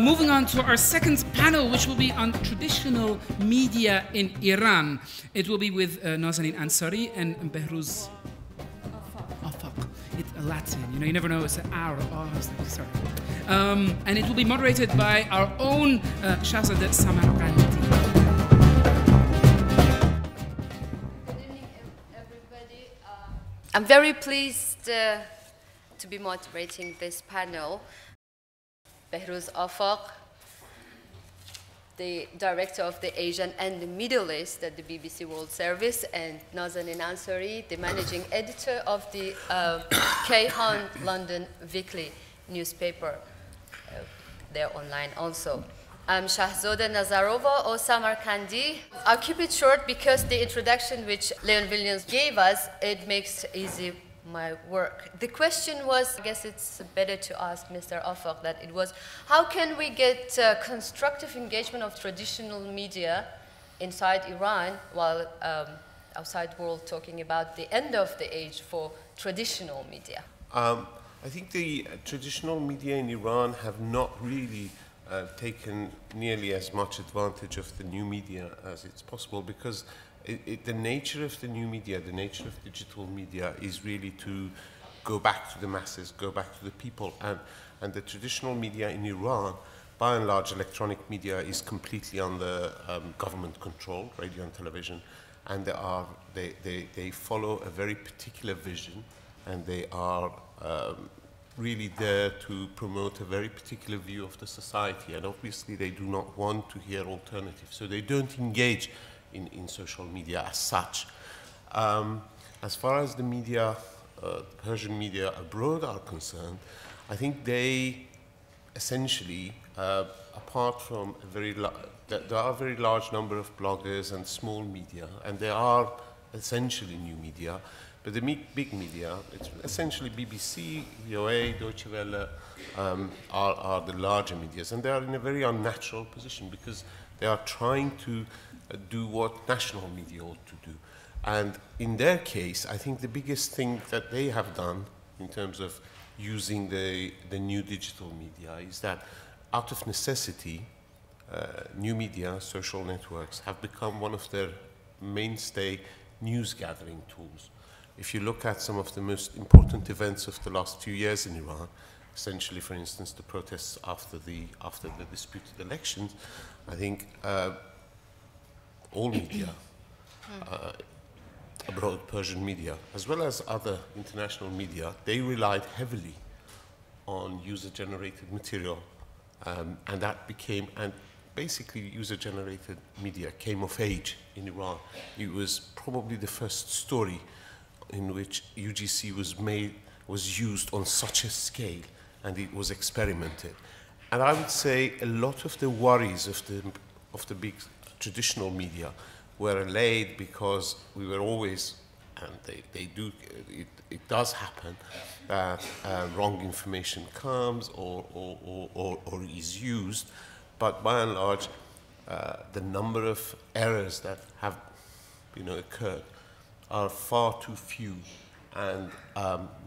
Moving on to our second panel, which will be on traditional media in Iran. It will be with Nazanin Ansari and Behrouz. Afagh. It's Latin. You know, you never know. It's an R or R. Sorry. And it will be moderated by our own Shahzoda Samarkandi. Good evening, everybody. I'm very pleased to be moderating this panel. Behrouz Afagh, the director of the Asian and the Middle East at the BBC World Service, and Nazanin Ansari, the managing editor of the Kayhan London weekly newspaper. They're online also. I'm Shahzoda Nazarova or Samarkandi. I'll keep it short because the introduction which Leon Williams gave us, it makes easy my work. The question was, I guess it's better to ask Mr. Afagh that it was, how can we get constructive engagement of traditional media inside Iran while outside world talking about the end of the age for traditional media? I think the traditional media in Iran have not really taken nearly as much advantage of the new media as it's possible, because the nature of the new media, the nature of digital media is really to go back to the masses, go back to the people. And the traditional media in Iran, by and large, electronic media is completely under government control, radio and television. And they follow a very particular vision, and they are really there to promote a very particular view of the society. And obviously, they do not want to hear alternatives. So they don't engage in social media as such. As far as the media, Persian media abroad are concerned, I think they essentially, apart from there are a very large number of bloggers and small media, and they are essentially new media, but the big media, it's essentially BBC, VOA, Deutsche Welle, are the larger medias, and they are in a very unnatural position because they are trying to do what national media ought to do. And in their case, I think the biggest thing that they have done in terms of using the new digital media is that out of necessity, new media, social networks have become one of their mainstay news gathering tools. If you look at some of the most important events of the last few years in Iran, essentially, for instance, the protests after the disputed elections, I think all media, abroad Persian media, as well as other international media, they relied heavily on user-generated material, and that became, and basically user-generated media came of age in Iran. It was probably the first story in which UGC was used on such a scale, and it was experimented. And I would say a lot of the worries of the big traditional media were allayed because we were always, and it does happen, that wrong information comes or is used, but by and large, the number of errors that have occurred are far too few, and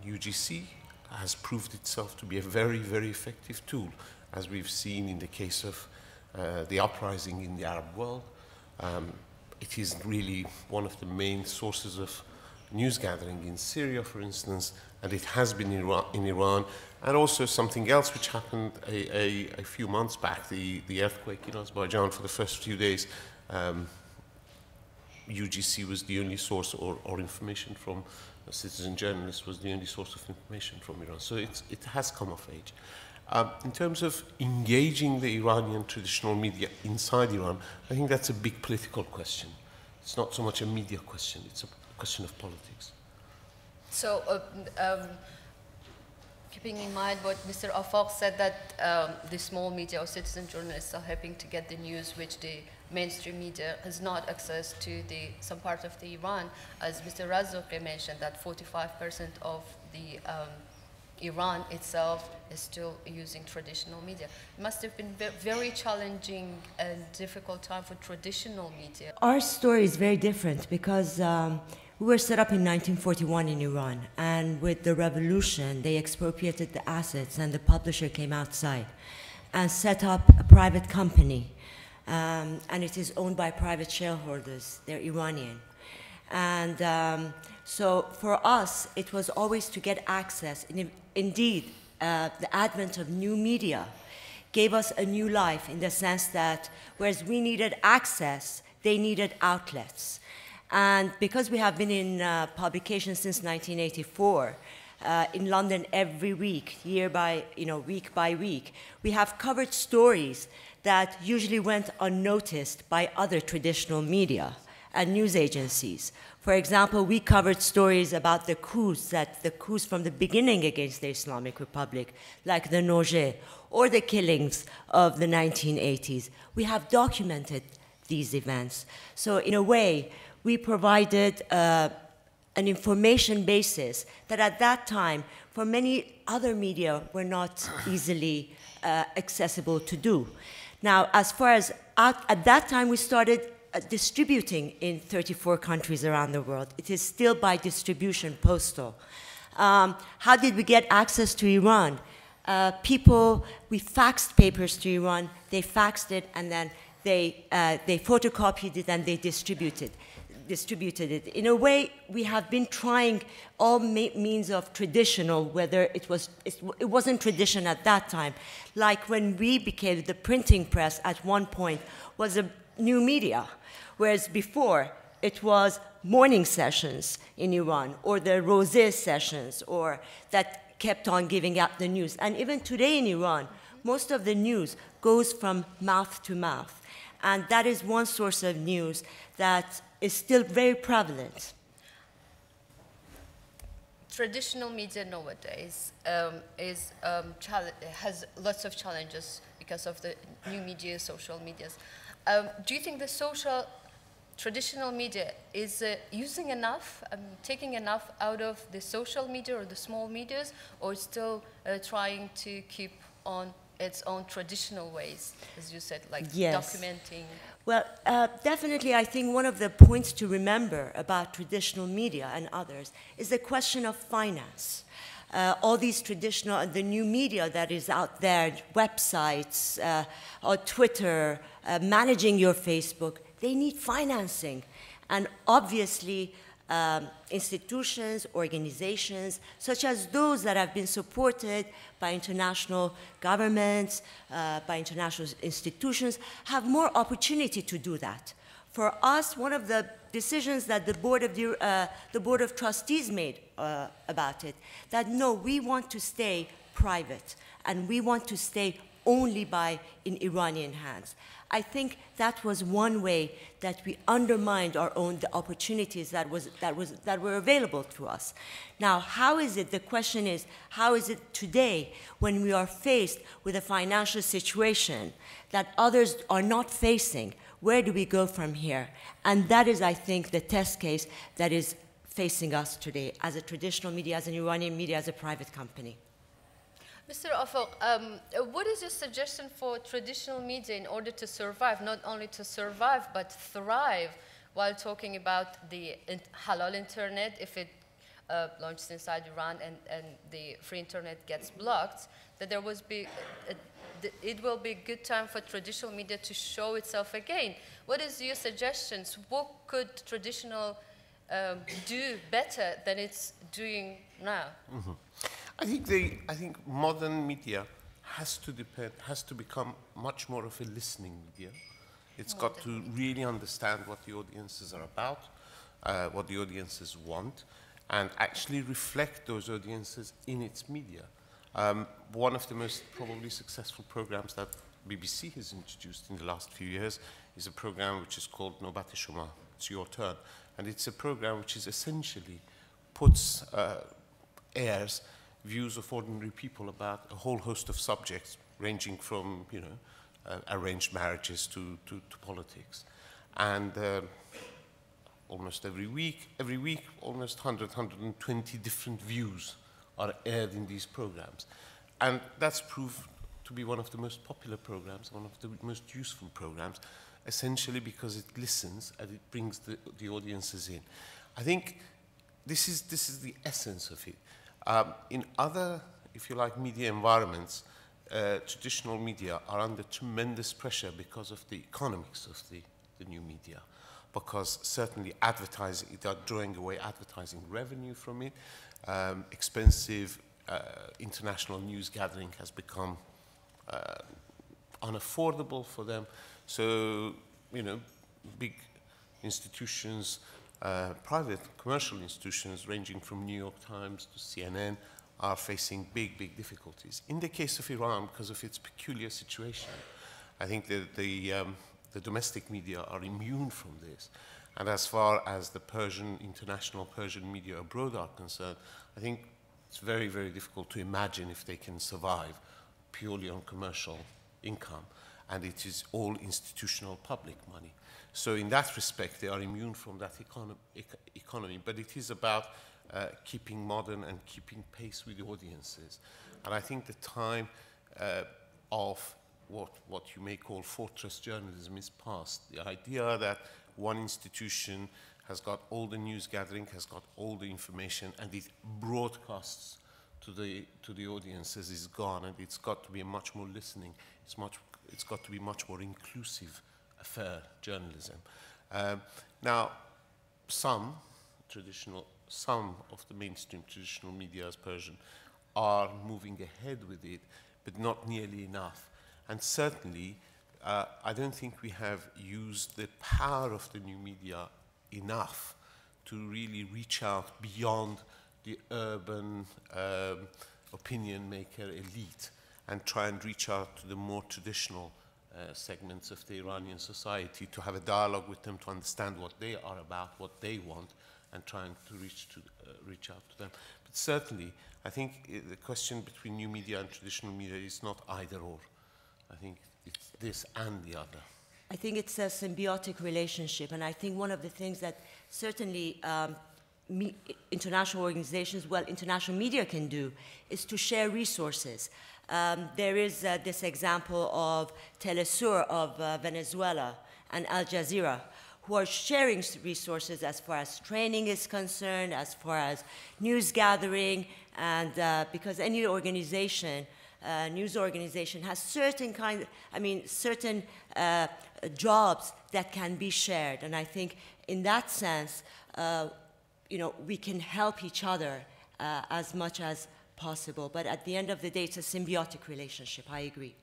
UGC has proved itself to be a very, very effective tool, as we've seen in the case of the uprising in the Arab world. It is really one of the main sources of news gathering in Syria, for instance, and it has been in Iran. And also something else which happened a few months back, the earthquake in Azerbaijan. For the first few days, UGC was the only source, or information from a citizen journalist was the only source of information from Iran. So it has come of age. In terms of engaging the Iranian traditional media inside Iran, I think that's a big political question. It's not so much a media question, it's a question of politics. So, keeping in mind what Mr. Afagh said, that the small media or citizen journalists are helping to get the news which the mainstream media has not access to some part of the Iran, as Mr. Razouqi mentioned, that 45% of the Iran itself is still using traditional media. It must have been very challenging and difficult time for traditional media. Our story is very different because we were set up in 1941 in Iran, and with the revolution, they expropriated the assets and the publisher came outside. and set up a private company. And it is owned by private shareholders. They're Iranian. And so for us, it was always to get access. And indeed, the advent of new media gave us a new life in the sense that whereas we needed access, they needed outlets. And because we have been in publication since 1984, in London every week, week by week, we have covered stories that usually went unnoticed by other traditional media and news agencies. For example, we covered stories about the coups from the beginning against the Islamic Republic, like the Noje, or the killings of the 1980s. We have documented these events. So in a way, we provided an information basis that at that time, for many other media, were not easily accessible to do. Now, as far as at that time, we started distributing in 34 countries around the world. It is still by distribution, postal. How did we get access to Iran? We faxed papers to Iran, they faxed it, and then they photocopied it and they distributed it. In a way, we have been trying all means of traditional, whether it wasn't tradition at that time. Like when we became the printing press at one point was a new media, whereas before it was morning sessions in Iran or the rosé sessions or that kept on giving out the news. And even today in Iran, most of the news goes from mouth to mouth. And that is one source of news that is still very prevalent. Traditional media nowadays has lots of challenges because of the new media, social medias. Do you think the traditional media is using enough, taking enough out of the social media or the small medias, or still trying to keep on its own traditional ways, as you said, like documenting? Well, definitely, I think one of the points to remember about traditional media and others is the question of finance. All these traditional, the new media that is out there, websites, or Twitter, managing your Facebook, they need financing. And obviously, institutions, organizations, such as those that have been supported by international governments, by international institutions, have more opportunity to do that. For us, one of the decisions that the Board of Trustees made about it, that no, we want to stay private, and we want to stay only in Iranian hands. I think that was one way that we undermined the opportunities that were available to us. Now, the question is, how is it today when we are faced with a financial situation that others are not facing? Where do we go from here? And that is, I think, the test case that is facing us today as a traditional media, as an Iranian media, as a private company. Mr. Afagh, what is your suggestion for traditional media in order to survive, not only to survive, but thrive, while talking about the halal internet, if it launches inside Iran and the free internet gets blocked, that it will be a good time for traditional media to show itself again. What is your suggestions? What could traditional do better than it's doing now? Mm-hmm. I think modern media has to become much more of a listening media. It's got to really understand what the audiences are about, what the audiences want, and actually reflect those audiences in its media. One of the most probably successful programs that BBC has introduced in the last few years is a program which is called Nobat Shoma, It's Your Turn. And it's a program which is essentially airs views of ordinary people about a whole host of subjects, ranging from, arranged marriages to politics. And almost every week, almost 120 different views are aired in these programs. And that's proved to be one of the most popular programs, one of the most useful programs, essentially because it listens and it brings the audiences in. I think this is the essence of it. In other, if you like, media environments, traditional media are under tremendous pressure because of the economics of the new media, because certainly advertising, they are drawing away advertising revenue from it. Expensive international news gathering has become unaffordable for them. So, you know, big institutions, private commercial institutions ranging from New York Times to CNN are facing big difficulties. In the case of Iran, because of its peculiar situation, I think that the domestic media are immune from this. And as far as the international Persian media abroad are concerned, I think it's very difficult to imagine if they can survive purely on commercial income. And it is all institutional public money. So in that respect, they are immune from that economy. But it is about keeping modern and keeping pace with the audiences. And I think the time of what you may call fortress journalism is past. The idea that one institution has got all the news gathering, has got all the information, and it broadcasts to the audiences is gone, and it's got to be a much more listening. It's got to be much more inclusive affair, journalism. Now, some of the mainstream traditional media as Persian are moving ahead with it, but not nearly enough. And certainly, I don't think we have used the power of the new media enough to really reach out beyond the urban opinion maker elite and try and reach out to the more traditional segments of the Iranian society, to have a dialogue with them, to understand what they are about, what they want, and trying to reach out to them. But certainly, I think the question between new media and traditional media is not either or. I think it's this and the other. I think it's a symbiotic relationship, and I think one of the things that certainly international organizations, well, international media can do is to share resources. There is this example of Telesur of Venezuela and Al Jazeera, who are sharing resources as far as training is concerned, as far as news gathering, and because any organization, news organization, has certain jobs that can be shared. And I think in that sense, we can help each other as much as possible. But at the end of the day, it's a symbiotic relationship. I agree.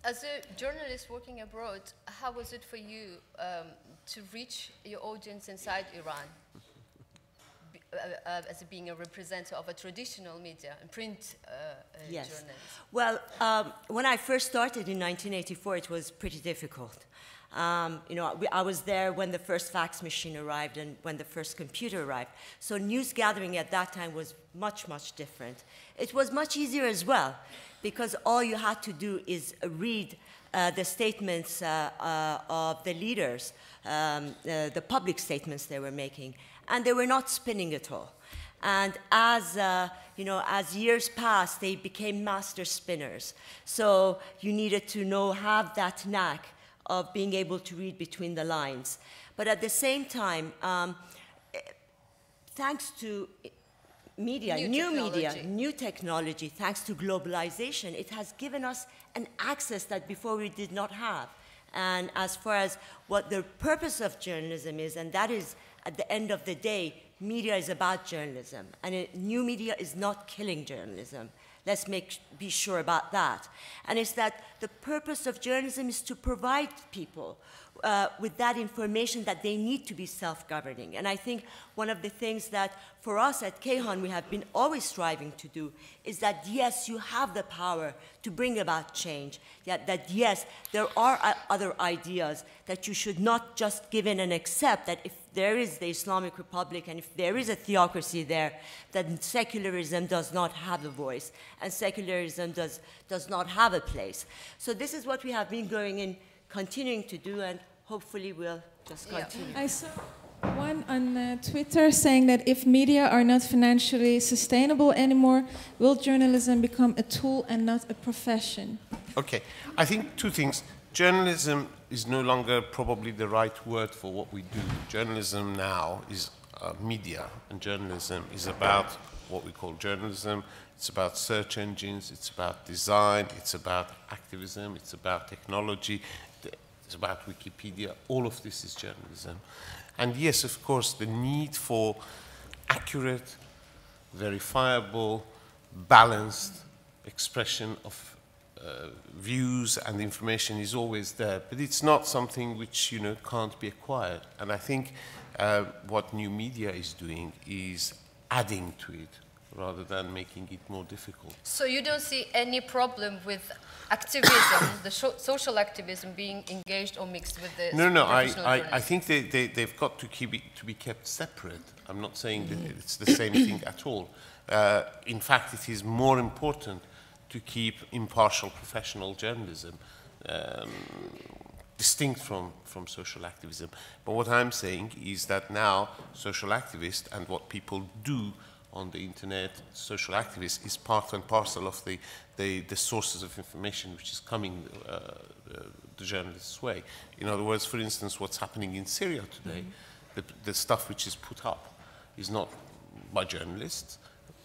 As a journalist working abroad, how was it for you to reach your audience inside Iran? As being a representative of a traditional media and print yes. journalist? Well, when I first started in 1984, it was pretty difficult. I was there when the first fax machine arrived and when the first computer arrived. So news gathering at that time was much different. It was much easier as well, because all you had to do is read the statements of the leaders, the public statements they were making, and they were not spinning at all. And as years passed, they became master spinners. So you needed to have that knack of being able to read between the lines. But at the same time, thanks to new technology, thanks to globalization, it has given us an access that before we did not have. And as far as what the purpose of journalism is, and that is, at the end of the day, media is about journalism. And new media is not killing journalism. Let's be sure about that. And it's that the purpose of journalism is to provide people with that information that they need to be self-governing. And I think one of the things that for us at Kayhan we have been always striving to do is that, yes, you have the power to bring about change, that yes, there are other ideas that you should not just give in and accept, that if there is the Islamic Republic and if there is a theocracy there, then secularism does not have a voice and secularism does not have a place. So this is what we have been going in, continuing to do, and hopefully we'll just continue. I saw one on Twitter saying that if media are not financially sustainable anymore, will journalism become a tool and not a profession? Okay, I think two things. Journalism is no longer probably the right word for what we do. Journalism now is media, and journalism is about what we call journalism. It's about search engines, it's about design, it's about activism, it's about technology, it's about Wikipedia. All of this is journalism. And yes, of course, the need for accurate, verifiable, balanced expression of views and information is always there, but it's not something which, you know, can't be acquired. And I think what new media is doing is adding to it rather than making it more difficult. So you don't see any problem with activism, the social activism being engaged or mixed with the professional I think they've got to be kept separate. I'm not saying that it's the same thing at all. In fact, it is more important to keep impartial professional journalism distinct from social activism. But what I'm saying is that now social activists and what people do on the internet, social activists, is part and parcel of the sources of information which is coming the journalists' way. In other words, for instance, what's happening in Syria today, the stuff which is put up is not by journalists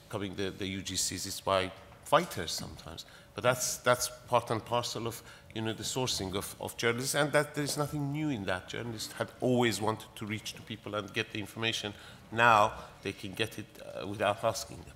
coming the UGCs, it's by fighters sometimes. But that's part and parcel of, you know, the sourcing of journalists, and that there's nothing new in that. Journalists had always wanted to reach to people and get the information. Now they can get it without asking them.